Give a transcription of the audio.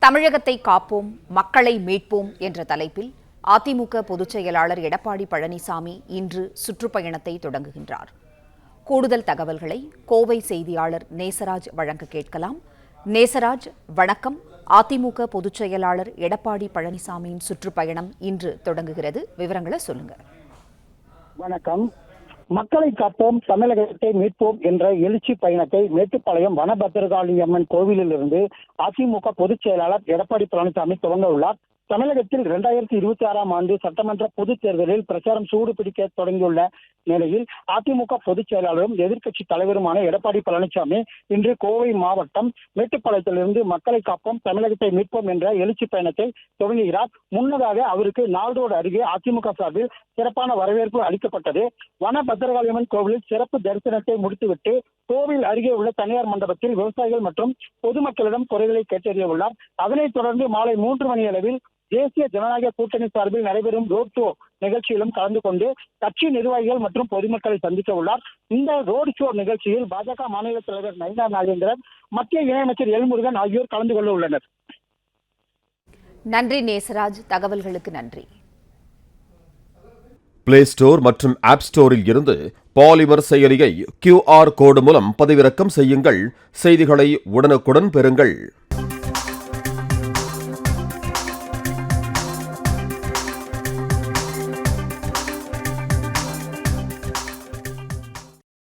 தமிழகத்தை காப்போம், மக்களை மீட்போம் என்ற தலைப்பில் அதிமுக பொதுச் செயலாளர் எடப்பாடி பழனிசாமி இன்று சுற்றுப்பயணத்தை தொடங்குகின்றார். கூடுதல் தகவல்களை கோவை செய்தியாளர் நேசராஜ் வழங்க கேட்கலாம். நேசராஜ், வணக்கம். அதிமுக பொதுச் செயலாளர் எடப்பாடி பழனிசாமியின் சுற்றுப்பயணம் இன்று தொடங்குகிறது. விவரங்களை சொல்லுங்க. வணக்கம். மக்களை காப்போம், தமிழகத்தை மீட்போம் என்ற எழுச்சி பயணத்தை மேட்டுப்பாளையம் வனபத்திரகாளியம்மன் கோவிலில் இருந்து அதிமுக பொதுச் செயலாளர் எடப்பாடி பழனிசாமி துவங்க உள்ளார். தமிழகத்தில் 2026ஆம் ஆண்டு சட்டமன்ற பொதுத் தேர்தலில் பிரச்சாரம் சூடு பிடிக்க தொடங்கியுள்ள நிலையில் அதிமுக பொதுச் செயலாளரும் எதிர்க்கட்சி தலைவருமான எடப்பாடி பழனிசாமி இன்று கோவை மாவட்டம் மேட்டுப்பாளையத்திலிருந்து மக்களை காப்போம், தமிழகத்தை மீட்போம் என்ற எழுச்சி பயணத்தை தொடங்குகிறார். முன்னதாக அவருக்கு நால்ரோடு அருகே அதிமுக சார்பில் சிறப்பான வரவேற்பு அளிக்கப்பட்டது. வனபத்திரகாளியம்மன் கோவிலில் சிறப்பு தரிசனத்தை முடித்துவிட்டு கோவில் அருகே உள்ள தனியார் மண்டபத்தில் விவசாயிகள் மற்றும் பொதுமக்களிடம் குறைகளை கேட்டறிய உள்ளார். அதனைத் தொடர்ந்து மாலை 3 மணி அளவில் தேசிய ஜனநாயக கூட்டணி சார்பில் நடைபெறும் ரோட் ஷோ நிகழ்ச்சியிலும் கலந்து கொண்டு கட்சி நிர்வாகிகள் மற்றும் பொதுமக்களை சந்திக்க உள்ளார். இந்த ரோட் ஷோ நிகழ்ச்சியில் பாஜக மாநில தலைவர் நயினா நாகேந்திரன், மத்திய இணையமைச்சர் எல் முருகன் ஆகியோர் கலந்து கொள்ள உள்ளனர். நன்றி நேசராஜ், தகவல்களுக்கு நன்றி. பிளே ஸ்டோர் மற்றும் ஆப் ஸ்டோரில் இருந்து பாலிமர் செயலியை QR கோடு மூலம் பதிவிறக்கம் செய்யுங்கள். செய்திகளை உடனுக்குடன் பெறுங்கள்.